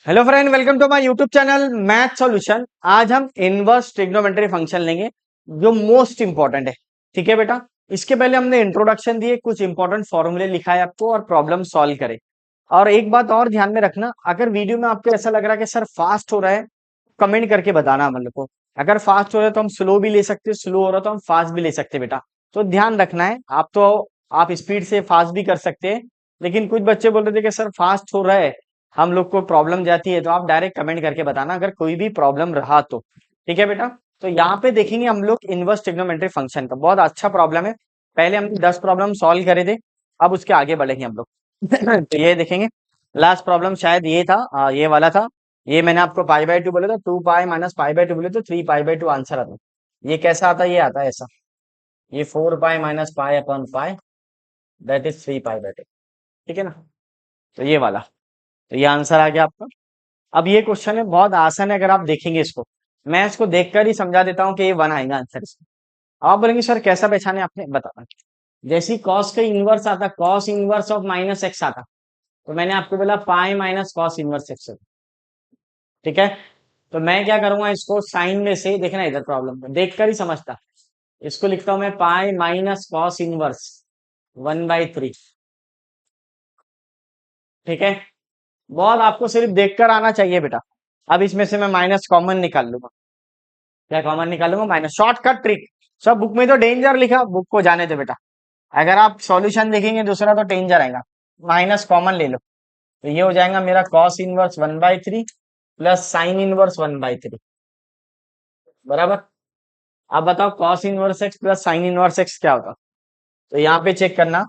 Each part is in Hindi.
Hello friend, welcome to my YouTube channel math solution. आज हम इनवर्स ट्रिग्नोमेट्री फंक्शन लेंगे जो मोस्ट इंपॉर्टेंट है। ठीक है बेटा, इसके पहले हमने इंट्रोडक्शन दिए, कुछ इंपॉर्टेंट फॉर्मूले लिखा है आपको और प्रॉब्लम सॉल्व करे। और एक बात और ध्यान में रखना, अगर वीडियो में आपको ऐसा लग रहा है कि सर फास्ट हो रहा है, कमेंट करके बताना हम लोग को। अगर फास्ट हो रहा है तो हम स्लो भी ले सकते हैं, स्लो हो रहा है तो हम फास्ट भी ले सकते हैं बेटा। तो ध्यान रखना है आप, तो आप स्पीड से फास्ट भी कर सकते हैं। लेकिन कुछ बच्चे बोल रहे थे कि सर फास्ट हो रहा है, हम लोग को प्रॉब्लम जाती है, तो आप डायरेक्ट कमेंट करके बताना अगर कोई भी प्रॉब्लम रहा तो। ठीक है बेटा, तो यहाँ पे देखेंगे हम लोग इनवर्स ट्रिग्नोमेट्री फंक्शन का, बहुत अच्छा प्रॉब्लम है। पहले हमने 10 प्रॉब्लम सॉल्व करे थे, अब उसके आगे बढ़ेंगे हम लोग। तो ये देखेंगे, लास्ट प्रॉब्लम शायद ये था, ये वाला था। ये मैंने आपको पाई बाय टू बोले तो 2 pi minus pi by two बोले तो 3 पाई बाय टू आंसर आता। ये कैसा आता है? ये आता है ऐसा, ये 4 pi minus pi upon pi, that is 3 pi by two. ठीक है ना? तो ये वाला, तो ये आंसर आ गया आपका। अब ये क्वेश्चन है, बहुत आसान है, अगर आप देखेंगे इसको, मैं इसको देखकर ही समझा देता हूँ कि ये वन आएगा आंसर इसका। आप बोलेंगे सर कैसा पहचाने आपने, बता। जैसे कॉस का इनवर्स आता, cos inverse of minus x आता, तो मैंने आपको बोला pi minus cos inverse x. ठीक है, तो मैं क्या करूंगा, इसको साइन में से देखना, इधर प्रॉब्लम को देखकर ही समझता। इसको लिखता हूं मैं पाई माइनस कॉस इनवर्स 1/3। ठीक है, बहुत आपको सिर्फ देखकर आना चाहिए बेटा। अब इसमें से मैं माइनस कॉमन निकाल लूंगा। क्या कॉमन निकालूंगा? Minus, shortcut trick. सब बुक में तो डेंजर लिखा, बुक को जाने दो बेटा। अगर आप सॉल्यूशन देखेंगे दूसरा तो डेंजर आएगा। माइनस कॉमन ले लो, तो ये हो जाएगा मेरा cos inverse 1/3 plus sine inverse 1/3। बराबर। अब बताओ cos inverse x plus sine inverse x क्या होगा? तो यहाँ पे चेक करना,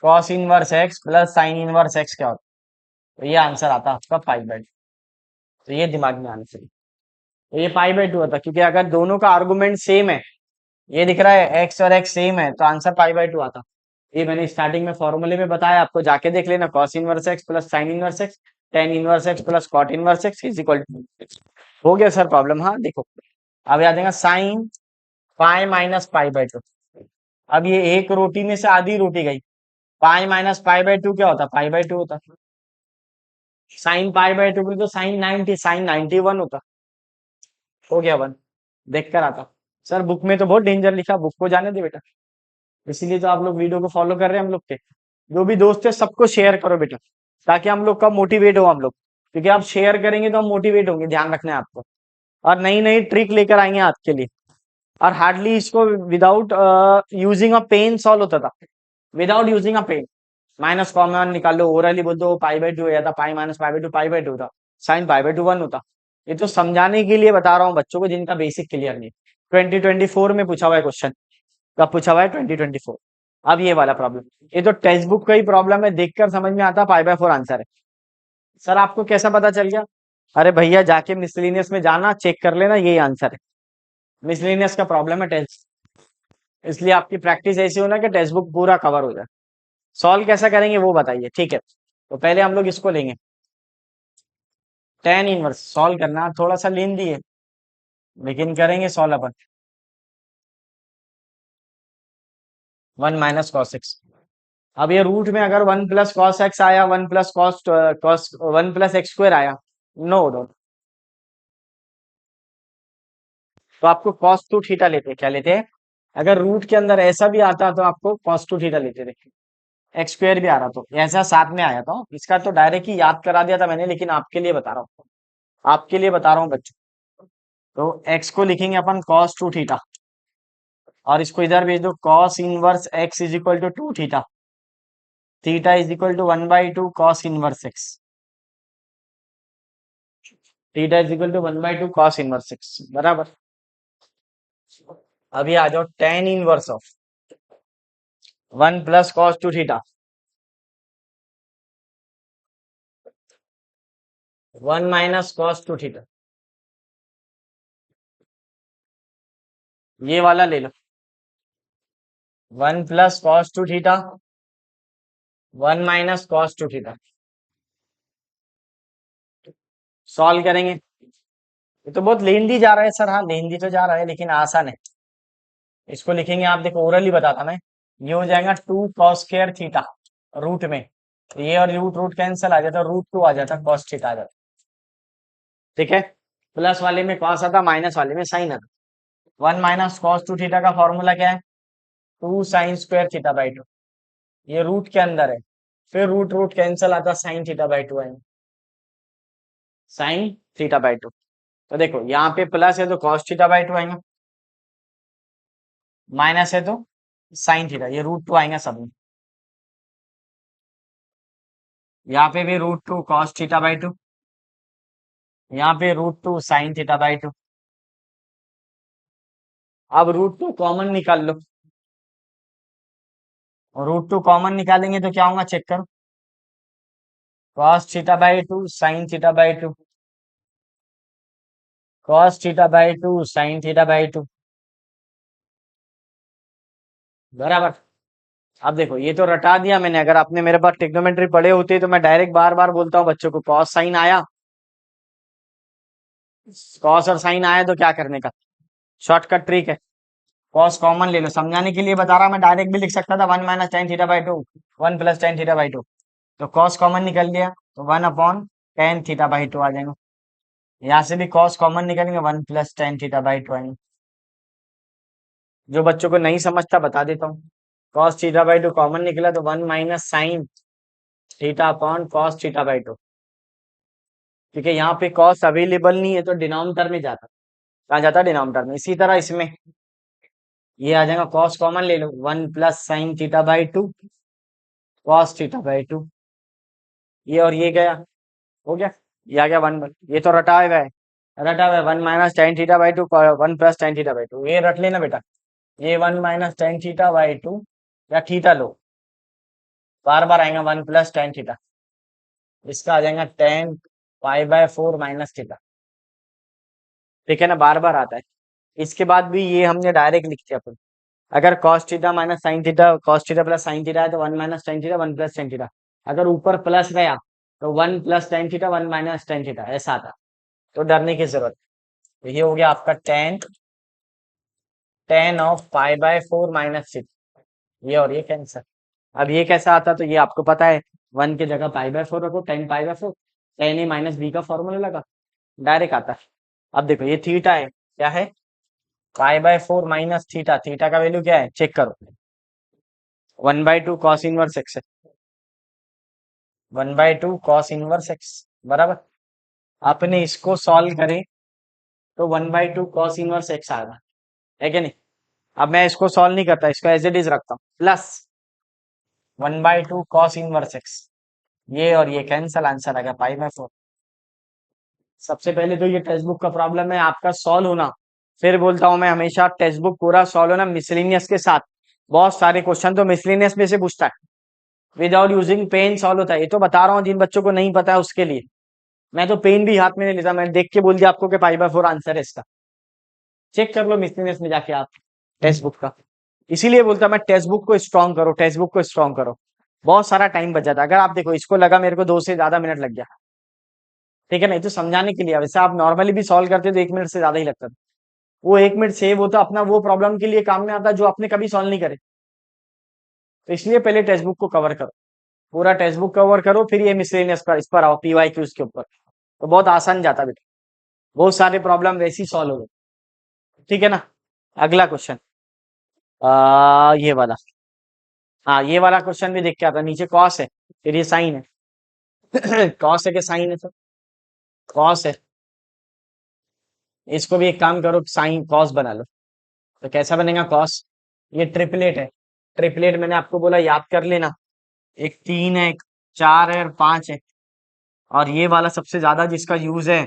cos inverse x plus sine inverse x क्या होता? तो ये आंसर आता आपका 5/2। तो ये दिमाग में आना चाहिए। तो ये 5/2 होता, क्योंकि अगर दोनों का आर्गुमेंट सेम है, ये दिख रहा है एक्स और एक्स सेम है, तो आंसर 5/2 आता। ये मैंने स्टार्टिंग में फॉर्मूले में बताया, आपको जाके देख लेना, cos inverse x plus sine inverse x, tan inverse x plus cot inverse x is equal to. हो गया सर प्रॉब्लम? हाँ देखो, अब याद देगा साइन पाई माइनस पाई/2। अब ये एक रोटी में से आधी रोटी गई, पाई माइनस पाई/2 क्या होता? पाई/2 होता। साइन पाई/2 बोले तो साइन 90, साइन 91 होता। हो गया वन, देख कर आता। सर बुक में तो बहुत डेंजर लिखा, बुक को जाने दे बेटा। इसीलिए तो आप लोग वीडियो को फॉलो कर रहे हैं हम लोग के। जो भी दोस्त है सबको शेयर करो बेटा, ताकि हम लोग का मोटिवेट हो हम लोग, क्योंकि आप शेयर करेंगे तो हम मोटिवेट होंगे, ध्यान रखना है आपको। और नई नई ट्रिक लेकर आएंगे आपके लिए। और हार्डली इसको without using a pen solve होता था, without using a pen. Minus common निकाल लो, ओरली बोल दो, पाई/2 हो जाता, पाई माइनस पाई/2 पाई/2 होता, साइन पाई/2 1 होता। ये तो समझाने के लिए बता रहा हूँ बच्चों को जिनका बेसिक क्लियर नहीं। 2024 में पूछा हुआ है क्वेश्चन। कब पूछा हुआ है? 2024। अब ये वाला प्रॉब्लम, ये तो टेक्स्ट बुक का ही प्रॉब्लम है, देखकर समझ में आता पाई/4 आंसर है। सर आपको कैसा पता चल गया? अरे भैया जाके मिसलिनियस में जाना, चेक कर लेना, यही आंसर है। मिसलिनियस का प्रॉब्लम है टेस्ट, इसलिए आपकी प्रैक्टिस ऐसी होना कि टेक्स्ट बुक पूरा कवर हो जाए। सॉल्व कैसा करेंगे वो बताइए। ठीक है, तो पहले हम लोग इसको लेंगे, टेन इनवर्स सॉल्व करना थोड़ा सा लेंदी है, लेकिन करेंगे सॉल्व अपन। 1 - cos x। अब ये रूट में अगर 1 + cos x आया, 1 + x² आया, नो, तो आपको cos2 थीटा लेते हैं। क्या लेते हैं? अगर रूट के अंदर ऐसा भी आता तो आपको cos2 थीटा लेते थे। x² भी आ रहा तो ऐसा साथ में आया था, इसका तो डायरेक्ट ही याद करा दिया था मैंने, लेकिन आपके लिए बता रहा हूँ, आपके लिए बता रहा हूँ बच्चों। तो x को लिखेंगे अपन cos2 थीटा, और इसको इधर भेज दो, cos inverse x is equal to 2 theta, theta is equal to 1/2 cos inverse x, theta is equal to 1/2 cos inverse x। बराबर। अभी आ जाओ, tan inverse of 1 + cos2 theta, 1 - cos2 theta, ये वाला ले लो। 1 + cos2 theta, 1 - cos2 theta. Solve करेंगे, ये तो बहुत लेंदी जा रहा है सर। हाँ लेंदी तो जा रहा है, लेकिन आसान है। इसको लिखेंगे, आप देखो ओरली बताता मैं, ये हो जाएगा 2 cos² थीटा रूट में, तो ये और रूट रूट कैंसिल आ जाता, √2 आ जाता, cos थीटा आ जाता। ठीक है, प्लस वाले में कॉस आता, माइनस वाले में साइन आता। 1 माइनस कॉस टू थीटा का फॉर्मूला क्या है? 2 sine square theta by two. ये रूट के अंदर है, फिर रूट रूट कैंसिल आता, साइन थीटा बाई टू आएंगे, साइन थीटा बाई टू। तो देखो यहाँ पे प्लस है तो कॉस थीटा बाई टू आएगा, माइनस है तो साइन थीटा, ये रूट टू आएगा सब में। यहाँ पे भी root two cos theta by two, यहाँ पे root two sine theta by two. अब रूट टू कॉमन निकाल लो, रूट टू कॉमन निकालेंगे तो क्या होगा चेक करो, cos theta by to sine theta by to, cos theta by to sine theta by to, बराबर। अब देखो ये तो रटा दिया मैंने, अगर आपने मेरे पास ट्रिग्नोमेट्री पढ़े होते तो मैं डायरेक्ट बार बार बोलता हूँ बच्चों को, कॉस साइन आया, कॉस और साइन आया तो क्या करने का, शॉर्टकट ट्रिक है, कॉस कॉमन ले लो। समझाने के लिए बता रहा, मैं डायरेक्ट भी लिख सकता था 1 minus tan theta by two, 1 plus tan theta by two. तो कॉस कॉमन निकल गया तो 1 upon tan theta by two आ जाएगा। यहाँ से भी कॉस कॉमन निकलेंगे, 1 plus tan theta by two आएंगे। जो बच्चों को नहीं समझता बता देता हूँ, cos theta by two common निकला तो 1 minus sine theta upon cos theta by two, क्योंकि यहाँ पे कॉस अवेलेबल नहीं है तो डिनोमिनेटर में जाता, कहाँ जाता, डिनोमिनेटर में। इसी तरह इसमें ये आ जाएगा, कॉस कॉमन ले लो, 1 plus sign theta by to cos theta by two, ये और ये गया, हो गया, ये आ गया 1, ये तो रटा हुआ है, रटा हुआ है 1 minus tan theta by two 1 plus tan theta by two, ये रट लेना बेटा, ये 1 minus tan theta by to, या थीटा लो, बार बार आएगा 1 प्लस टेन थीटा, इसका आ जाएगा ten pi by 4 minus theta, ठीक है ना, बार बार आता है। इसके बाद भी ये हमने डायरेक्ट लिख दिया अपन, अगर cos theta minus sine theta, cos theta plus sine theta है तो 1 minus tan theta 1 plus tan theta, अगर ऊपर प्लस गया तो 1 plus tan theta 1 minus tan theta, ऐसा आता, तो डरने की जरूरत। तो ये हो गया आपका ten, ten of pi by 4 minus theta, ये और ये कैंसर। अब ये कैसा आता, तो ये आपको पता है, 1 की जगह पाई बाय 4 रखो, tan pi by 4, tan A minus B का फॉर्मूला लगा, डायरेक्ट आता है। अब देखो ये थीटा है, क्या है, pi by 4 minus theta, theta का वैल्यू क्या है चेक करो, 1/2 कॉस इनवर्स एक्स है, 1/2 कॉस इनवर्स एक्स, बराबर। आपने इसको सॉल्व करें तो 1/2 कॉस इनवर्स एक्स आएगा, है कि नहीं। अब मैं इसको सॉल्व नहीं करता, इसको एज इट इज रखता हूँ, प्लस 1/2 कॉस इनवर्स एक्स, ये और ये कैंसल, आंसर आ गया पाई बाय 4। सबसे पहले तो ये टेक्स्ट बुक का प्रॉब्लम है आपका सॉल्व होना, फिर बोलता हूं मैं हमेशा टेक्स्ट बुक पूरा सॉल्व होना मिसलिनियस के साथ, बहुत सारे क्वेश्चन तो मिसलिनियस में से पूछता है, विदाउट यूजिंग पेन सॉल्व होता है, ये तो बता रहा हूँ जिन बच्चों को नहीं पता है उसके लिए। मैं तो पेन भी हाथ में नहीं लेता, मैं देख के बोल दिया आपको कि पाई बाय 4 आंसर है इसका, चेक कर लो मिसलिनियस में जाके आप टेक्स्ट बुक का। इसीलिए बोलता मैं टेक्स्ट बुक को स्ट्रॉन्ग करो, टेक्स्ट बुक को स्ट्रॉन्ग करो, बहुत सारा टाइम बच जाता। अगर आप देखो इसको लगा मेरे को 2 से ज्यादा मिनट लग गया, ठीक है ना, ये तो समझाने के लिए, वैसे आप नॉर्मली भी सॉल्व करते तो 1 मिनट से ज्यादा ही लगता था, वो 1 मिनट सेव होता अपना, वो प्रॉब्लम के लिए काम में आता जो आपने कभी सॉल्व नहीं करे। तो इसलिए पहले टेक्स्ट बुक को कवर करो, पूरा टेक्स्ट बुक कवर करो, फिर ये मिसलेनियस पर इस पर आओ, पीवाई क्यूज के ऊपर, तो बहुत आसान जाता बेटा, बहुत सारे प्रॉब्लम वैसे ही सॉल्व हो गए, ठीक है ना। अगला क्वेश्चन, ये वाला, हाँ ये वाला क्वेश्चन भी देख के आता, नीचे कॉस है फिर ये साइन है कॉस है कि साइन है, तो कॉस है, इसको भी एक काम करो साइन कॉस बना लो, तो कैसा बनेगा कॉस, ये ट्रिपलेट है, ट्रिपलेट मैंने आपको बोला याद कर लेना, एक 3 है, एक 4 है और 5 है, और ये वाला सबसे ज्यादा जिसका यूज है,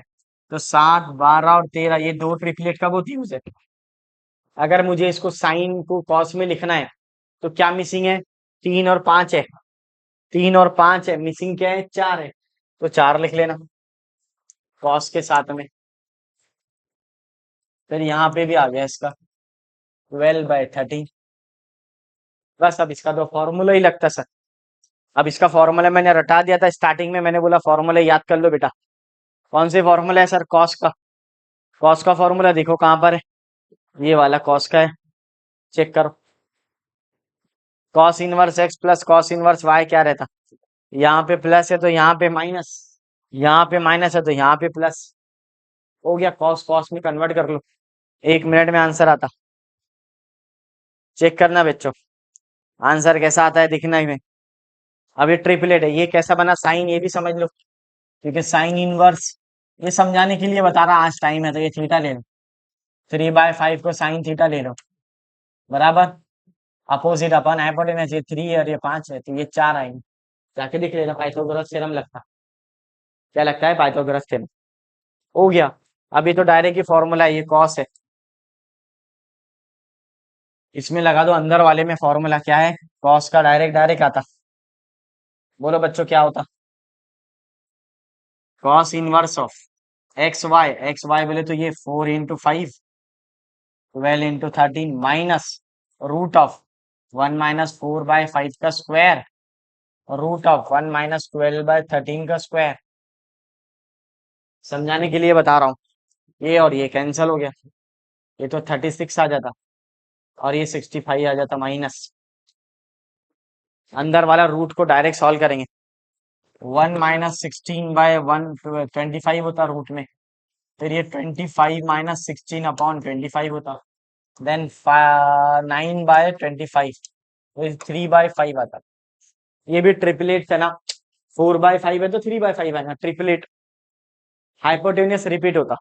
तो 7 12 और 13, ये दो ट्रिपलेट का बहुत यूज है। अगर मुझे इसको साइन को कॉस में लिखना है तो क्या मिसिंग है, 3 और 5 है, 3 और 5 है, मिसिंग क्या है, 4 है, तो 4 लिख लेना कॉस के साथ में। फिर यहाँ पे भी आ गया इसका 12/30, बस अब इसका तो फॉर्मूला ही लगता सर। अब इसका फॉर्मूला मैंने रटा दिया था स्टार्टिंग में, मैंने बोला फॉर्मूला याद कर लो बेटा। कौन से फॉर्मूला है सर, कॉस का, कॉस का फॉर्मूला देखो कहाँ पर है, ये वाला कॉस का है, चेक करो, cos inverse x plus cos inverse y क्या रहता, यहाँ पे प्लस है तो यहाँ पे माइनस, यहाँ पे माइनस है तो यहाँ पे प्लस, हो गया, कॉस कॉस में कन्वर्ट कर लो, 1 मिनट में आंसर आता। चेक करना बच्चों, आंसर कैसा आता है दिखना ही में। अब ये ट्रिपलेट है, ये कैसा बना, साइन ये भी समझ लो, क्योंकि साइन इनवर्स, ये समझाने के लिए बता रहा, आज टाइम है तो ये थीटा ले लो, 3/5 को साइन थीटा ले लो, बराबर अपोजिट अपन हाइपोटेनस, ये 3 है और ये 5 है, तो ये 4 आएंगे। जाके दिख लेना, पाइथागोरस थ्योरम लगता, क्या लगता है, पाइथागोरस थ्योरम। हो गया। अभी तो डायरेक्ट ही फॉर्मूला है, ये कॉस है, इसमें लगा दो, अंदर वाले में फॉर्मूला क्या है, कॉस का डायरेक्ट डायरेक्ट आता। बोलो बच्चों क्या होता, cos inverse of x y बोले तो ये 4 × 5, 12 × 13 माइनस रूट ऑफ 1 - 4/5 का स्क्वायर, रूट ऑफ 1 - 12/13 का स्क्वायर। समझाने के लिए बता रहा हूँ, ये और ये कैंसिल हो गया, ये तो 36 आ जाता और ये 65 आ जाता माइनस, अंदर वाला रूट को डायरेक्ट सॉल्व करेंगे, 1 - 16/1 25 होता रूट में, फिर ये 25 - 16/25 होता, देन 9/25, 3/5 आता। ये भी ट्रिपलेट है ना, 4/5 है तो 3/5 है ना, ट्रिपलेट। हाइपोटेनियस रिपीट होता,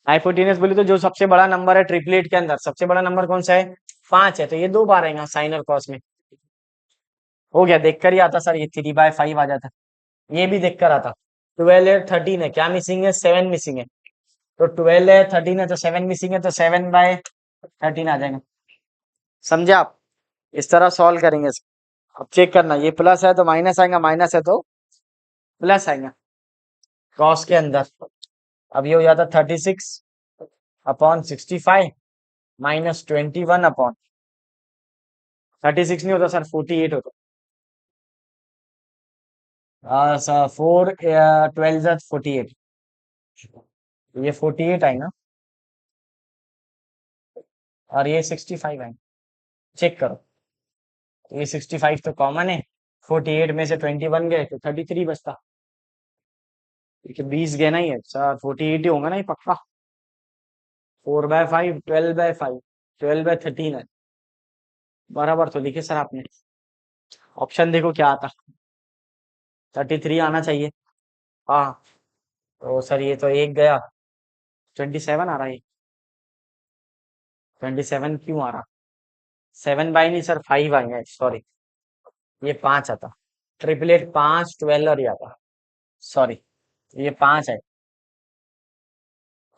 हाइपोटेनियस बोले तो जो सबसे बड़ा नंबर है ट्रिपलेट के अंदर, सबसे बड़ा नंबर कौन सा है, 5 है, तो ये 2 बार आएगा साइन और कॉस में। हो गया, देखकर ही आता सर, ये 3/5 आ जाता, ये भी देखकर आता। 12 है 13 है, क्या मिसिंग है, 7 मिसिंग है, तो 12 है 13 है तो 7 मिसिंग है, तो 7/13 आ जाएगा। समझे आप, इस तरह सॉल्व करेंगे इसको। अब चेक करना, ये प्लस है तो माइनस आएगा, माइनस है तो प्लस आएगा कॉस के अंदर। अब ये हो जाता 36/65 -21/36 नहीं होता सर, 48 होता। 4 12 48, ये 48 आएगा और ये 65 आएगा। चेक करो, ये 65 तो कॉमन है, 48 में से 21 गए तो 33 बचता, क्योंकि 20 गए नहीं है सर, 48 ही होगा ना ये पक्का। 4/5 12/5 12/13 है, बराबर तो लिखे सर आपने। ऑप्शन देखो क्या आता, 33 आना चाहिए। हाँ, तो सर ये तो एक गया, 27 आ रहा है, 27 क्यों आ रहा, 7/, नहीं सर 5 आएंगे, सॉरी, ये 5 आता, ट्रिपलेट 5 12 और ये आता, सॉरी, ये 5 है,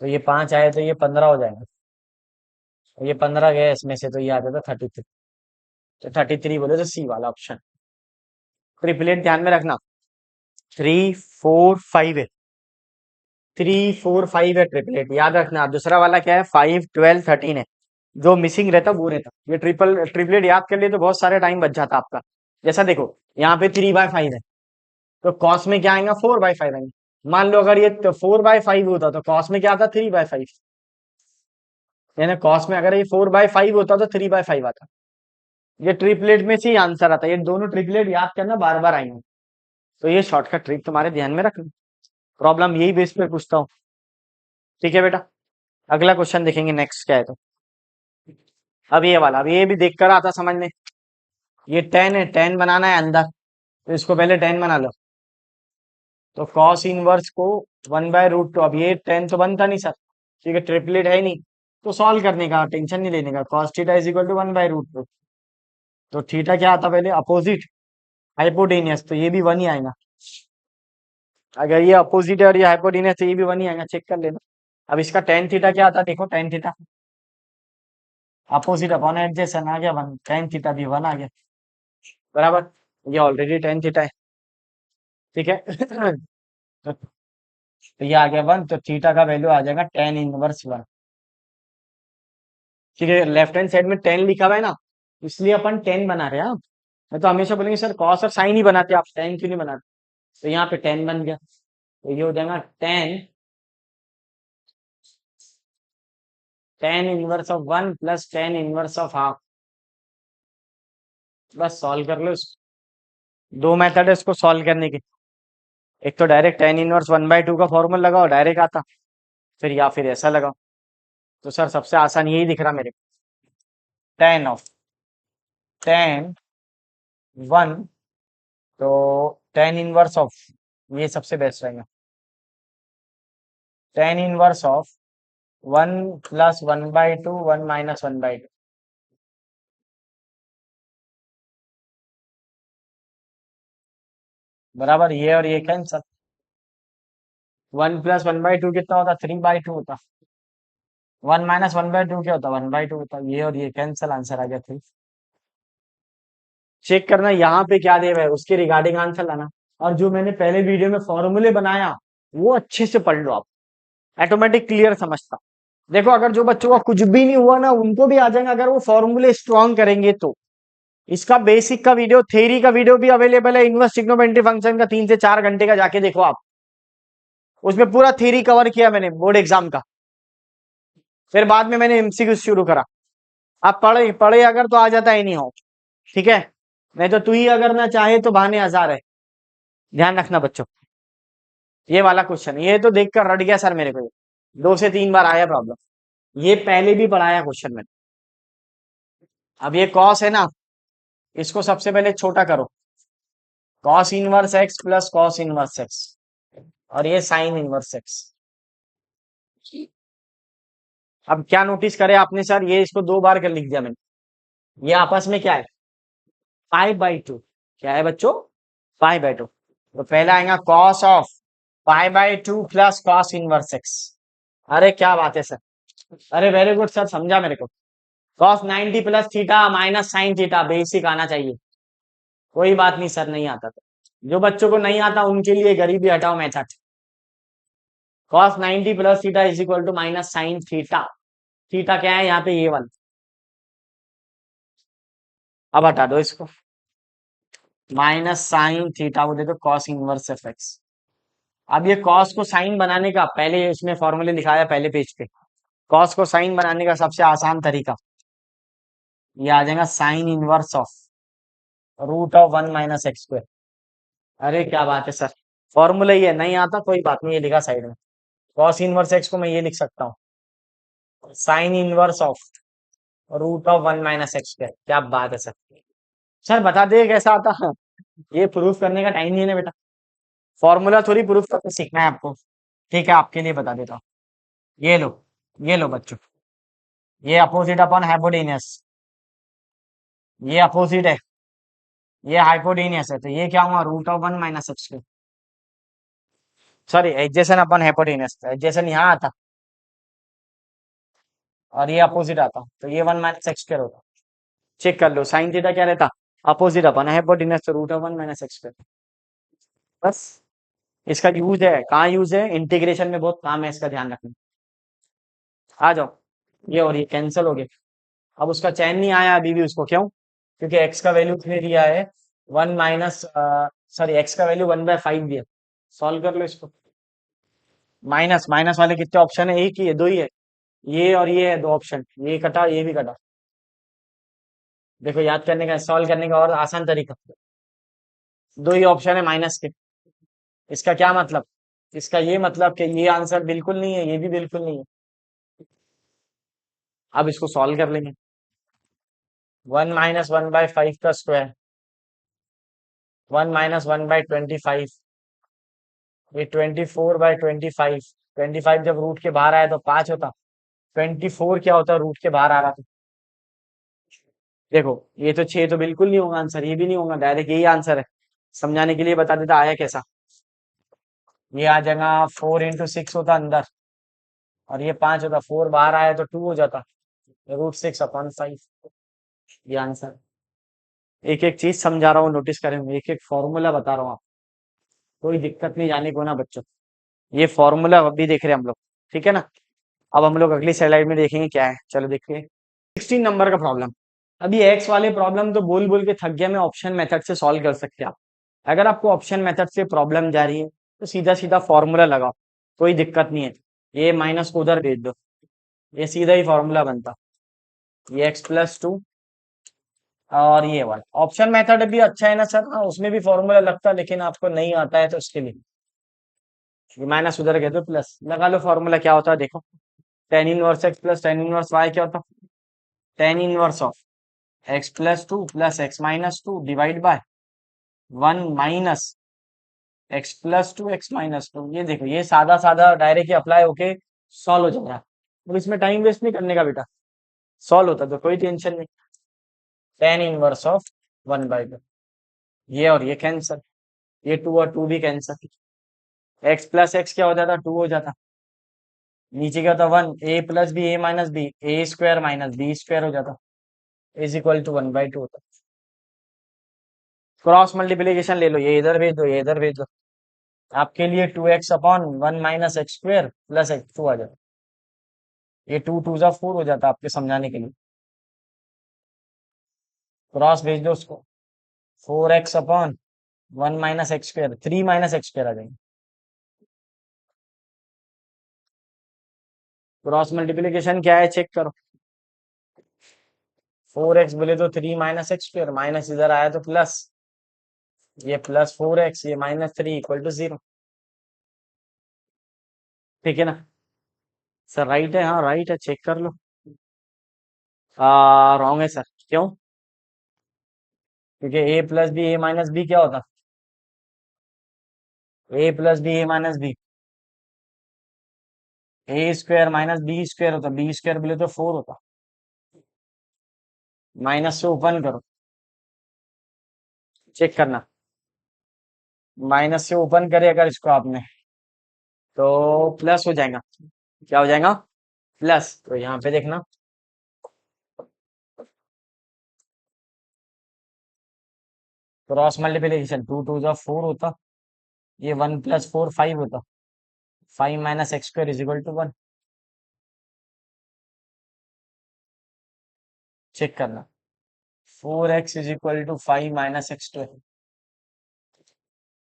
तो ये 5 आए तो ये 15 हो जाएगा, तो ये 15 गए इसमें से, तो ये आ जाता 33, तो 33 बोले तो सी वाला ऑप्शन। ट्रिपलेट ध्यान में रखना, 3 4 5 है, 3 4 5 है ट्रिपलेट, याद रखना। दूसरा वाला क्या है, 5 12 13 है, जो मिसिंग रहता वो रहता। ये ट्रिपलेट याद कर लिए तो बहुत सारे टाइम बच जाता आपका। जैसा देखो, यहाँ पे 3/5 है, तो कॉस में क्या आएगा, 4/5 आएंगे। मान लो अगर ये 4/5 होता तो कॉस में क्या आता, 3/5, यानी कॉस में अगर ये 4/5 होता तो 3/5 आता। ये ट्रिपलेट में से ही आंसर आता, ये दोनों ट्रिपलेट याद करना, बार बार आएंगे, तो ये शॉर्टकट ट्रिक तुम्हारे ध्यान में रखना, प्रॉब्लम यही बेस पे पूछता हूँ। ठीक है बेटा, अगला क्वेश्चन देखेंगे नेक्स्ट क्या है। तो अब ये वाला, अब ये भी देख कर आता समझ में, ये 10 है, 10 बनाना है अंदर, तो इसको पहले 10 बना लो, तो कॉस इनवर्स को 1/√2, अब ये 10 तो बनता नहीं सर, ठीक है, ट्रिपलेट है ही नहीं, तो सॉल्व करने का टेंशन नहीं लेने का, cos theta is equal to 1/√2, तो थीटा क्या आता पहले, अपोजिट हाइपोटेनियस, तो ये भी 1 ही आएगा, अगर ये अपोजिट है और ये हाइपोटेनियस तो ये भी 1 ही आएगा, चेक कर लेना। अब इसका टेन थीटा क्या आता, देखो tan theta opposite upon adjacent आ गया 1, टेन थीटा भी 1 आ गया, बराबर, ये ऑलरेडी टेन थीटा है, ठीक है। तो ये आ गया 1, तो थीटा का वैल्यू आ जाएगा टेन इनवर्स 1, ठीक है। लेफ्ट हैंड साइड में 10 लिखा हुआ है ना, इसलिए अपन 10 बना रहे हैं। मैं तो हमेशा बोलेंगे सर कॉस और साइन ही बनाते, आप 10 क्यों नहीं बनाते, तो यहाँ पे 10 बन गया, तो ये हो जाएगा 10 inverse of 1 plus 10 inverse of half, बस सॉल्व कर लो इसको। दो मेथड है इसको सॉल्व करने के, एक तो डायरेक्ट 10 इनवर्स 1/2 का फॉर्मूला लगाओ, डायरेक्ट आता, फिर या फिर ऐसा लगाओ। तो सर सबसे आसान यही दिख रहा मेरे को, टेन ऑफ टेन वन, तो टेन इनवर्स ऑफ, ये सबसे बेस्ट रहेगा, ten inverse of one plus one by to, one minus one by to, बराबर, ये और ये cancel. One plus one by to कितना होता, थ्री बाई टू होता। One minus one by to क्या होता, वन बाई टू होता। ये और ये कैंसल, आंसर आ गया थ्री। चेक करना यहाँ पे क्या दे हुआ है, उसके रिगार्डिंग आंसर लाना। और जो मैंने पहले वीडियो में फॉर्मूले बनाया वो अच्छे से पढ़ लो आप, ऑटोमेटिक क्लियर समझता। देखो अगर जो बच्चों का कुछ भी नहीं हुआ ना उनको भी आ जाएगा अगर वो फॉर्मूले स्ट्रॉन्ग करेंगे तो। इसका बेसिक का वीडियो, थ्योरी का वीडियो भी अवेलेबल है, इनवर्स ट्रिग्नोमेट्री फंक्शन का 3 से 4 घंटे का, जाके देखो आप। उसमें पूरा थ्योरी कवर किया मैंने बोर्ड एग्जाम का। फिर बाद में मैंने एमसीक्यू शुरू करा। आप पढ़े पढ़े अगर तो आ जाता है, नहीं हो ठीक है, नहीं तो तू ही अगर ना चाहे तो बहाने हजार है। ध्यान रखना बच्चों, ये वाला क्वेश्चन ये तो देखकर रट गया सर मेरे को, 2 से 3 बार आया प्रॉब्लम। ये पहले भी पढ़ाया क्वेश्चन में। अब ये कॉस है ना, इसको सबसे पहले छोटा करो, cos inverse x plus cos inverse x, और ये साइन इनवर्स एक्स। अब क्या नोटिस करे आपने सर, ये इसको 2 बार कर लिख दिया मैंने, ये आपस में क्या है, 5/2। क्या है बच्चों, 5/2। तो पहला आएगा cos of 5/2 plus cos inverse x. अरे क्या बात है सर, अरे वेरी गुड सर, समझा मेरे को। Cos 90 plus theta minus sine theta, basic आना चाहिए। कोई बात नहीं सर, नहीं आता तो जो बच्चों को नहीं आता उनके लिए गरीबी हटाओ method. Cos 90 plus theta is equal to minus sine theta. Theta क्या है यहाँ पे, ये वन। अब हटा दो इसको, माइनस साइन थीटा को दे दो कॉस इनवर्स एफ एक्स। अब ये कॉस को साइन बनाने का पहले इसमें फॉर्मूले दिखाया पहले पेज पे, कॉस को साइन बनाने का सबसे आसान तरीका ये आ जाएगा, sine inverse of root of one minus x square. अरे क्या बात है सर, फॉर्मूला ये नहीं आता कोई बात नहीं, ये लिखा साइड में, कॉस इनवर्स एक्स को मैं ये लिख सकता हूँ, sine inverse of root of one minus x square. क्या बात है सर, सर बता दे कैसा आता है। ये प्रूफ करने का टाइम नहीं है ना बेटा, फॉर्मूला थोड़ी प्रूफ करके सीखना है आपको। ठीक है, आपके लिए बता देता हूँ। ये लो, ये लो बच्चों, ये अपोजिट अपॉन हाइपोटेन्यूस, ये अपोजिट है, ये हाइपोटेन्यूस है, तो ये क्या हुआ, root of one minus x square. Sorry, adjacent upon hypotenuse, adjacent यहाँ आता और ये अपोजिट आता, तो ये वन माइनस एक्स स्क्वायर होता। चेक कर लो, साइन थीटा क्या रहता, अपोजिट अपन हाइपोटेन्यूस, तो root of one minus x square. बस, इसका यूज है, कहाँ यूज है, इंटीग्रेशन में बहुत काम है, इसका ध्यान रखना। आ जाओ, ये और ये कैंसिल हो गए। अब उसका चैन नहीं आया अभी भी उसको, क्यों, क्योंकि एक्स का वैल्यू कितने दिया है, वन माइनस, सॉरी एक्स का वैल्यू 1/5 दिया। सॉल्व कर लो इसको, माइनस माइनस वाले कितने ऑप्शन है, एक ही है, दो ही है, ये और ये है, दो ऑप्शन, ये कटा ये भी कटा। देखो याद करने का, सॉल्व करने का और आसान तरीका, दो ही ऑप्शन है माइनस के। इसका क्या मतलब, इसका ये मतलब कि ये आंसर बिल्कुल नहीं है, ये भी बिल्कुल नहीं है। अब इसको सॉल्व कर लेंगे, 1 - 1/5 का स्क्वायर, 1 - 1/25, ये 24/25। 25 जब रूट के बाहर आया तो 5 होता, 24 क्या होता है रूट के बाहर आ रहा था। देखो ये तो 6 तो बिल्कुल नहीं होगा आंसर, ये भी नहीं होगा, डायरेक्ट यही आंसर है। समझाने के लिए बता देता आया कैसा, ये आ जाएगा 4 × 6 होता अंदर, और ये 5 होता, 4 बाहर आया तो 2 हो जाता, √6/5। ये आंसर, एक एक चीज समझा रहा हूँ, नोटिस करें, एक एक फॉर्मूला बता रहा हूँ आप, कोई दिक्कत नहीं जाने को ना बच्चों। ये फॉर्मूला अभी देख रहे हैं हम लोग, ठीक है ना। अब हम लोग अगली स्लाइड में देखेंगे क्या है, चलो देखिए। 16 नंबर का प्रॉब्लम, अभी एक्स वाले प्रॉब्लम तो बोल बोल के थक गया मैं, ऑप्शन मेथड से सॉल्व कर सकते हैं आप। अगर आपको ऑप्शन मेथड से प्रॉब्लम जा रही है तो सीधा सीधा फॉर्मूला लगाओ, कोई दिक्कत नहीं है। ये माइनस को उधर भेज दो, ये सीधा ही फॉर्मूला बनता, ये x+2, और ये वाला ऑप्शन मेथड भी अच्छा है ना सर, हाँ उसमें भी फॉर्मूला लगता है, लेकिन आपको नहीं आता है तो उसके लिए ये माइनस उधर गए तो प्लस लगा लो। फॉर्मूला क्या होता है देखो, tan inverse x plus tan inverse y क्या होता है? Tan inverse of x plus two plus x minus two divide by one minus x plus two x minus two. ये देखो ये सादा सादा डायरेक्ट ही अप्लाई होके सॉल्व हो जाएगा। अब इसमें टाइम वेस्ट नहीं करने का बेटा, सॉल्व होता तो कोई टेंशन नहीं। Ten inverse of one by two, ये और ये कैंसर, ये टू और टू भी कैंसर। एक्स प्लस एक्स क्या हो जाता? टू हो जाता। नीचे क्या होता? One. A plus B A minus B, A square minus B square हो जाता, is equal to one by two होता। क्रॉस मल्टीप्लीकेशन ले लो, ये इधर भेज दो, ये इधर भेज दो। आपके लिए two x upon one minus x square plus x two आ जाता। ये टू टू जा फोर हो जाता आपके समझाने के लिए। क्रॉस भेज दो उसको, four x upon one minus x square, three minus x square आ जाएंगे। क्रॉस मल्टीप्लीकेशन क्या है चेक करो। फोर एक्स बोले तो three minus x square, minus इधर आया तो प्लस, ये प्लस फोर एक्स ये minus three equal to zero. ठीक है ना सर? राइट है? हाँ राइट है, चेक कर लो। रॉन्ग है सर। क्यों? क्योंकि ए plus B A minus B क्या होता? ए plus B A minus B, A square minus B square होता, बी स्क्वायर बोले तो फोर होता। माइनस से ओपन करो, चेक करना। माइनस से ओपन करे अगर इसको आपने तो प्लस हो जाएगा। क्या हो जाएगा? प्लस। तो यहाँ पे देखना, क्रॉस मल्टीप्लीकेशन टू टू जा फोर होता, ये वन प्लस फोर फाइव होता, five minus x square is equal to one. Check करना, four x is equal to five minus x square.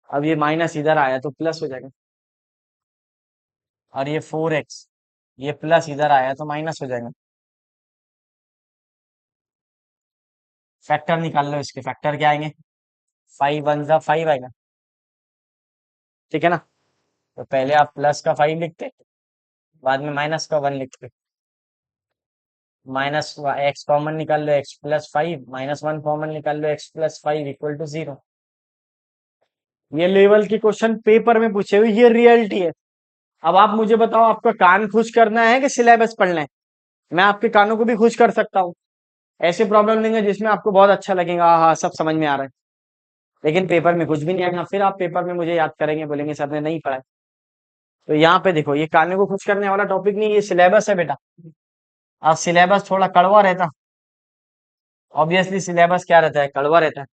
अब ये माइनस इधर आया तो प्लस हो जाएगा, और ये फोर एक्स ये प्लस इधर आया तो माइनस हो जाएगा। फैक्टर निकाल लो इसके, फैक्टर क्या आएंगे? फाइव वन जा फाइव आएगा, ठीक है ना? तो पहले आप प्लस का फाइव लिखते, बाद में माइनस का वन लिखते। माइनस एक्स कॉमन निकाल लो, x plus five minus one common निकाल लो, x plus five equal to zero. ये लेवल के क्वेश्चन पेपर में पूछे हुए, ये रियलिटी है। अब आप मुझे बताओ, आपका कान खुश करना है कि सिलेबस पढ़ना है? मैं आपके कानों को भी खुश कर सकता हूँ। ऐसे प्रॉब्लम लेंगे जिसमें आपको बहुत अच्छा लगेगा, हाँ हाँ सब समझ में आ रहा है, लेकिन पेपर में कुछ भी नहीं आएगा। फिर आप पेपर में मुझे याद करेंगे, बोलेंगे सर ने नहीं पढ़ा है। तो यहाँ पे देखो, ये कानों को खुश करने वाला टॉपिक नहीं, ये सिलेबस है बेटा। अब सिलेबस थोड़ा कड़वा रहता, ऑब्वियसली सिलेबस क्या रहता है? कड़वा रहता है।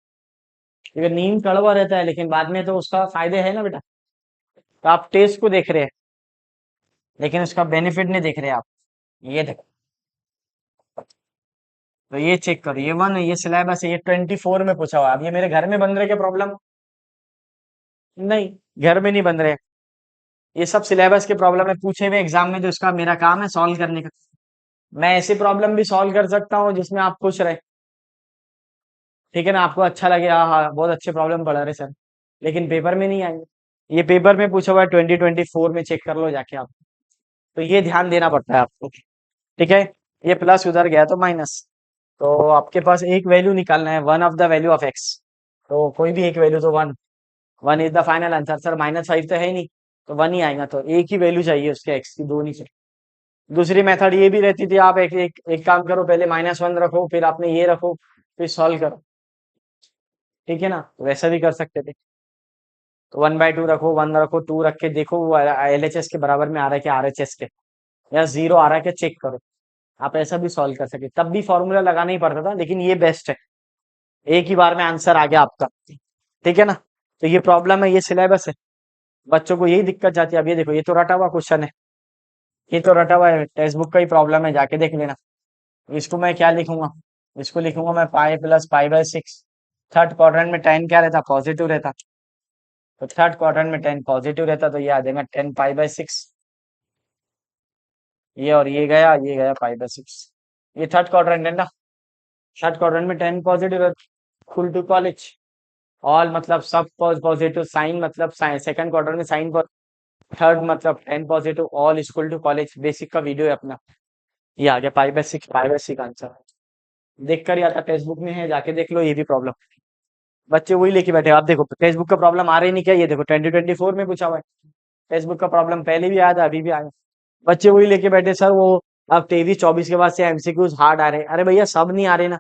क्योंकि नीम कड़वा रहता है, लेकिन बाद में तो उसका फायदे है ना बेटा। तो आप टेस्ट को देख रहे हैं, लेकिन उसका बेनिफिट नहीं देख रहे आप। ये देखो, तो ये चेक करो, ये वन ये सिलेबस है, ये 24 में पूछा हुआ। अब ये मेरे घर में बन रहे क्या प्रॉब्लम? नहीं, घर में नहीं बन रहे। ये सब सिलेबस के प्रॉब्लम है पूछे हुए एग्जाम में, जो इसका मेरा काम है सॉल्व करने का। मैं ऐसी प्रॉब्लम भी सॉल्व कर सकता हूँ जिसमें आप खुश रहे, ठीक है ना? आपको अच्छा लगे, हाँ हाँ बहुत अच्छे प्रॉब्लम पढ़ा रहे सर, लेकिन पेपर में नहीं आएंगे। ये पेपर में पूछा हुआ है 2024 में, चेक कर लो जाके आप। तो ये ध्यान देना पड़ता है आपको, ठीक है? ये प्लस उधर गया तो माइनस। तो आपके पास एक वैल्यू निकालना है, one of the value of x. तो कोई भी एक वैल्यू, तो one, one is the final answer. Sir minus five तो है ही नहीं, तो वन ही आएगा। तो एक ही वैल्यू चाहिए उसके एक्स की, दो नहीं चाहिए। दूसरी मेथड ये भी रहती थी, आप एक काम करो, पहले माइनस वन रखो, फिर आपने ये रखो, फिर सॉल्व करो, ठीक है ना? तो वैसा भी कर सकते थे। तो वन बाई टू रखो, वन रखो, टू रख के देखो वो LHS के बराबर में आ रहा है कि RHS के, या जीरो आ रहा है कि चेक करो। आप ऐसा भी सॉल्व कर सके, तब भी फॉर्मूला लगाना ही पड़ता था, लेकिन ये बेस्ट है, एक ही बार में आंसर आ गया आपका, ठीक है ना? तो ये प्रॉब्लम है, ये सिलेबस है, बच्चों को यही दिक्कत जाती है। अब ये देखो, ये तो रटा हुआ क्वेश्चन है, ये तो रटा हुआ है, टेक्स्ट बुक का ही प्रॉब्लम है, जाके देख लेना। इसको मैं क्या लिखूंगा? इसको लिखूंगा मैं pi plus pi by six. Third quadrant में टेन क्या रहता? पॉजिटिव रहता। तो थर्ड क्वाड्रेंट में टेन पॉजिटिव रहता, तो ये आ जाएगा टेन पाई बाय सिक्स। ये और ये गया पाई बाय सिक्स। ये थर्ड क्वाड्रेंट है ना? थर्ड क्वाड्रेंट में टेन पॉजिटिव है, फुल टू कॉलेज। ऑल मतलब सब पॉजिटिव, साइन मतलब सेकंड क्वार्टर में साइन थर्ड मतलब 10 positive all equal to college, basic का वीडियो है अपना। ये आ गया पाई बाय सिक्स आंसर। देख कर ही आता, टेक्स्ट बुक में है, जाके देख लो। ये भी प्रॉब्लम बच्चे वही लेके बैठे। आप देखो टेक्स्ट बुक का प्रॉब्लम आ रही नहीं क्या, ये देखो 2024 में पूछा हुआ है। टेक्स्ट बुक का प्रॉब्लम पहले भी आया था, अभी भी आया। बच्चे वही लेके बैठे सर, वो अब 23-24 के बाद से एमसीक्यूज हार्ड आ रहे हैं। अरे भैया सब नहीं आ रहे ना,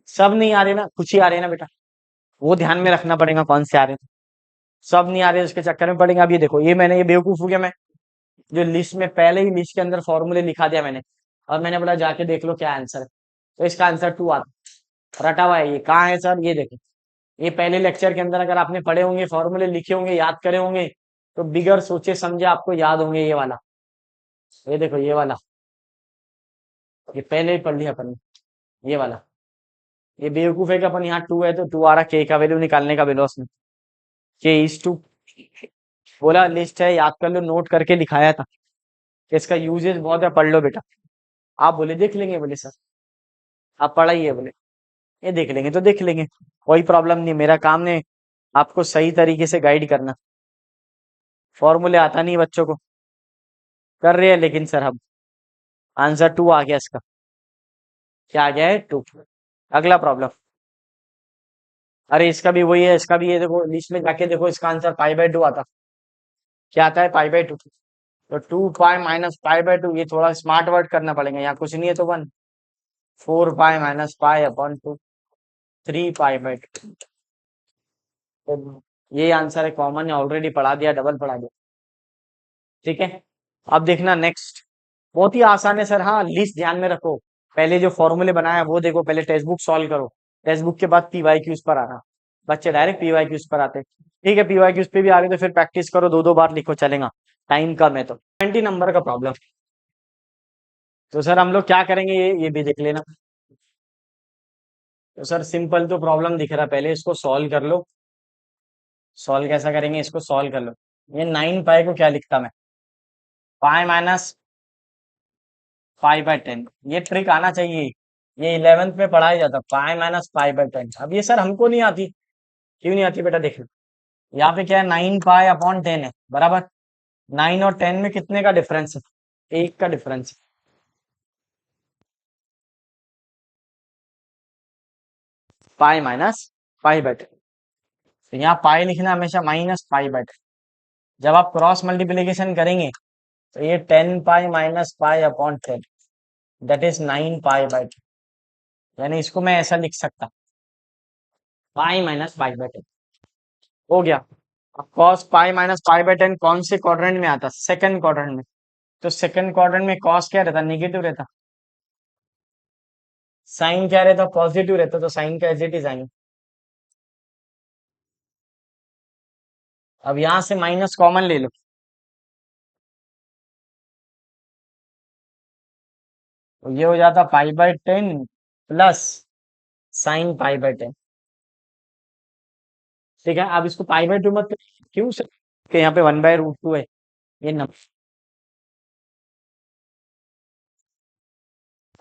सब नहीं आ रहे ना, कुछ ही आ रहे हैं ना बेटा। वो ध्यान में रखना पड़ेगा कौन से आ रहे हैं। सब नहीं आ रहे, उसके चक्कर में पड़ेगा। अब ये देखो, ये मैंने, ये बेवकूफ हो गया मैं, जो लिस्ट में पहले ही लिस्ट के अंदर फॉर्मूले लिखा दिया मैंने, और मैंने बोला जाके देख लो क्या आंसर है। तो इसका आंसर 2 आता, रटा हुआ है। ये कहाँ है सर, ये देखो। ये पहले लेक्चर के अंदर अगर आपने पढ़े होंगे, फॉर्मूले लिखे होंगे, याद करे होंगे, तो बिगर सोचे समझे आपको याद होंगे। ये वाला, ये देखो ये वाला, ये पहले ही पढ़ लिया अपन ने, ये वाला। ये बेवकूफ है कि अपन यहाँ 2 है तो 2 आ रहा, के का वैल्यू निकालने का बिलोस में, के इज 2। बोला लिस्ट है, याद कर लो, नोट करके दिखाया था कि इसका यूजेस बहुत है, पढ़ लो बेटा। आप बोले देख लेंगे, बोले सर आप पढ़ाइए, बोले ये देख लेंगे तो देख लेंगे, कोई प्रॉब्लम नहीं। मेरा काम ने आपको सही तरीके से गाइड करना। फॉर्मूले आता नहीं बच्चों को, कर रहे हैं लेकिन सर हम। आंसर 2 आ गया इसका। क्या आ गया है, 2। अगला प्रॉब्लम, अरे इसका भी वही है, इसका भी ये देखो लिस्ट में जाके देखो, इसका आंसर पाई/2 आता। क्या आता है, पाई/2। तो 2 पाई माइनस पाई/2, ये थोड़ा स्मार्ट वर्ड करना पड़ेगा, यहाँ कुछ नहीं है तो 1। 4 पाई माइनस पाई अपॉन 2, 3 पाई/2। तो ये आंसर है, कॉमन है, ऑलरेडी पढ़ा दिया, डबल पढ़ा दिया। ठीक है, अब देखना नेक्स्ट। बहुत ही आसान है सर। हाँ, लिस्ट ध्यान में रखो, पहले जो फॉर्मूले बनाया वो देखो, पहले टेक्स्ट बुक सॉल्व करो, टेक्स्ट बुक के बाद पीवाईक्यूज पर आना। बच्चे डायरेक्ट पीवाईक्यूज पर आते हैं। ठीक है, पीवाईक्यूज पे भी आ गए तो फिर प्रैक्टिस करो, 2-2 बार लिखो, चलेगा। टाइम कम है तो 20 नंबर का प्रॉब्लम। तो सर हम लोग क्या करेंगे, ये भी देख लेना। तो सर सिंपल तो प्रॉब्लम दिख रहा है, पहले इसको सॉल्व कर लो। सॉल्व कैसा करेंगे, इसको सॉल्व कर लो। ये 9 पाई को क्या लिखता मैं, पाई माइनस पाई/10। ये ट्रिक आना चाहिए, ये 11th में पढ़ाया जाता, पाई माइनस पाई/10। अब ये सर हमको नहीं आती, क्यों नहीं आती बेटा, देख लो। यहाँ पे क्या है, 9 पाई/10 है, बराबर। 9 और 10 में कितने का डिफरेंस है, 1 का डिफरेंस है। पाई माइनस पाई/10। तो यहाँ पाई लिखना हमेशा माइनस पाई/10। जब आप क्रॉस मल्टीप्लीकेशन करेंगे तो ये 10 pi minus pi upon 10, that is 9 पाई/10। यानी इसको मैं ऐसा लिख सकता, पाई माइनस पाई/10। हो गया। अब कॉस पाई माइनस पाई/10 कौन से क्वाड्रेंट में आता, सेकंड क्वाड्रेंट में। तो सेकंड क्वाड्रेंट में कॉस क्या रहता, निगेटिव रहता। साइन क्या रहता, पॉजिटिव रहता, तो साइन का एज इट इज आएंगे। अब यहां से माइनस कॉमन ले लो, तो ये हो जाता पाई/10 प्लस साइन पाई/10। ठीक है, अब इसको पाई/2 मत क्यों से, कि यहाँ पे 1/√2 है। ये नंबर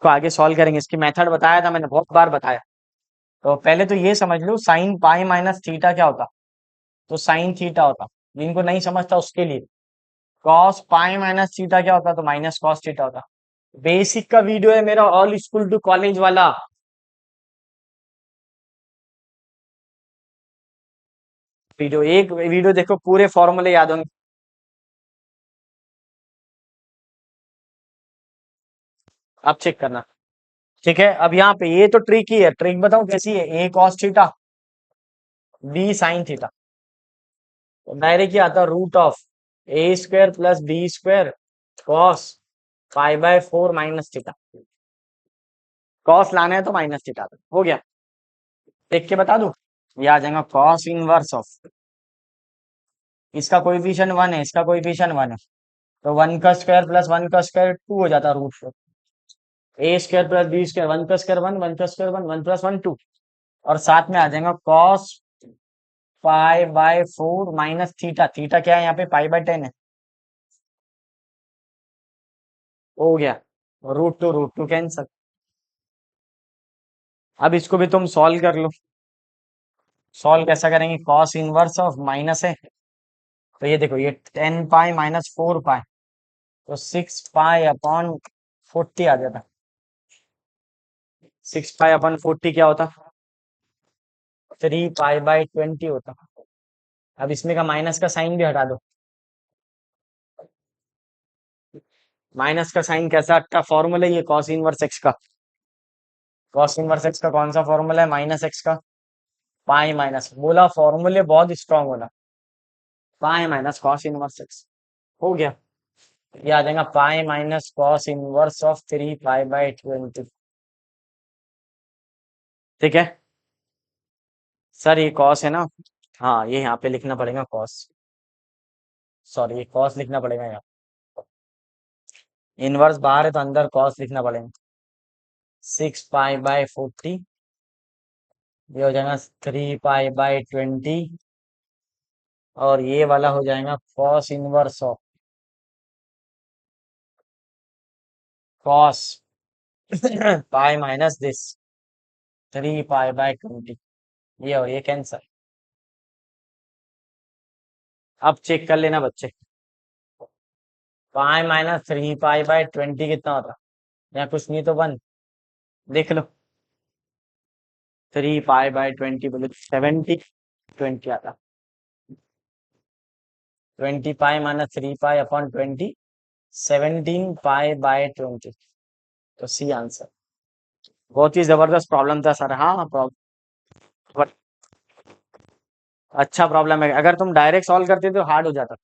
को आगे सॉल्व करेंगे, इसकी मेथड बताया था मैंने, बहुत बार बताया। तो पहले तो ये समझ लो, साइन पाई माइनस थीटा क्या होता, तो साइन थीटा होता। जिनको नहीं समझता उसके लिए, कॉस पाई माइनस थीटा क्या होता, तो माइनस कॉस थीटा होता। बेसिक का वीडियो है मेरा, ऑल स्कूल टू कॉलेज वाला। वीडियो, एक वीडियो देखो, पूरे फॉर्मूले याद होंगे। आप चेक करना। ठीक है, अब यहाँ पे ये तो ट्रिक ही है, ट्रिक बताऊं कैसी है, A cos theta B sine theta. तो डायरेक्ट क्या आता, root of a² plus b² cos पाई/4 माइनस थीटा। कॉस लाना है तो माइनस थीटा, हो गया। देख के बता दूं, ये आ जाएगा कॉस इनवर्स ऑफ, इसका कोएफिशिएंट 1 है, इसका कोएफिशिएंट 1 है, तो 1 का स्क्वायर प्लस 1 का स्क्वायर 2 हो जाता, रूट a² प्लस b², 1 का स्क्वायर 1, 1 का स्क्वायर 1, 1 प्लस 1 2। और साथ में आ जाएगा कॉस पाई/4 माइनस थीटा। थीटा क्या है यहाँ पे, पाई/10 है। हो गया, √2 कैंसल। अब इसको भी तुम सॉल्व कर लो। सॉल्व कैसा करेंगे, कॉस इनवर्स ऑफ माइनस है, तो ये देखो, ये 10 पाई माइनस 4 पाई, तो 6 पाई अपॉन 40 आ जाता। 6 पाई अपॉन 40 क्या होता? 3 पाई बाई 20 होता। अब इसमें का माइनस का साइन भी हटा दो। माइनस का साइन कैसा का फॉर्मूला? ये कॉस इनवर्स एक्स का। कॉस इनवर्स एक्स का कौन सा फॉर्मूला है? माइनस एक्स का पाई माइनस, बोला फॉर्मूले बहुत स्ट्रांग होना। Pi minus cos inverse x हो गया। ये आ जाएगा pi minus cos inverse of 3 pi by 20। ठीक है सर, ये कॉस है ना? हाँ, ये यहाँ पे लिखना पड़ेगा कॉस। सॉरी, ये कॉस लिखना पड़ेगा यहाँ। इनवर्स बाहर है तो अंदर कॉस लिखना पड़ेगा। 6 पाई बाई 40, ये हो जाएगा 3 पाई बाई 20, और ये वाला हो जाएगा cos inverse of cos pi minus this 3 pi by 20। ये और ये कैंसर। अब चेक कर लेना बच्चे, पाई माइनस 3 पाई बाई 20 कितना होता? या कुछ नहीं तो वन। देख लो, 3 पाई बाई 20 बोले 70, 20 आता। 20 pi minus 3 pi upon 20, 17 pi by 20। तो सी आंसर। बहुत ही जबरदस्त प्रॉब्लम था सर। हाँ हाँ, प्रॉब्लम अच्छा प्रॉब्लम है। अगर तुम डायरेक्ट सॉल्व करते तो हार्ड हो जाता।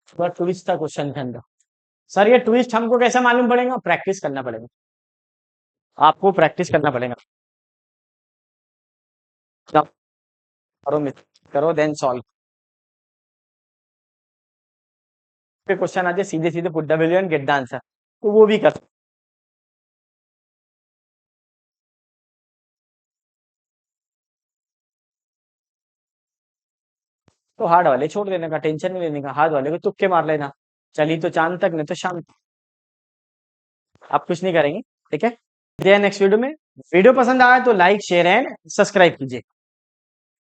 थोड़ा ट्विस्ट था क्वेश्चन के अंदर। सर ये ट्विस्ट हमको कैसे मालूम पड़ेगा? प्रैक्टिस करना पड़ेगा, आपको प्रैक्टिस करना पड़ेगा। तब करो मिस, करो देन सॉल्व। पे क्वेश्चन आ जाए सीधे सीधे put the value and get the answer, तो वो भी कर। तो हार्ड वाले छोड़ देने का, टेंशन नहीं लेने का, हार्ड वाले को तुक्के मार लेना। चली तो चांद तक, नहीं तो शाम तक। आप कुछ नहीं करेंगे। ठीक है, नेक्स्ट वीडियो में। वीडियो पसंद आया तो लाइक शेयर एंड सब्सक्राइब कीजिए।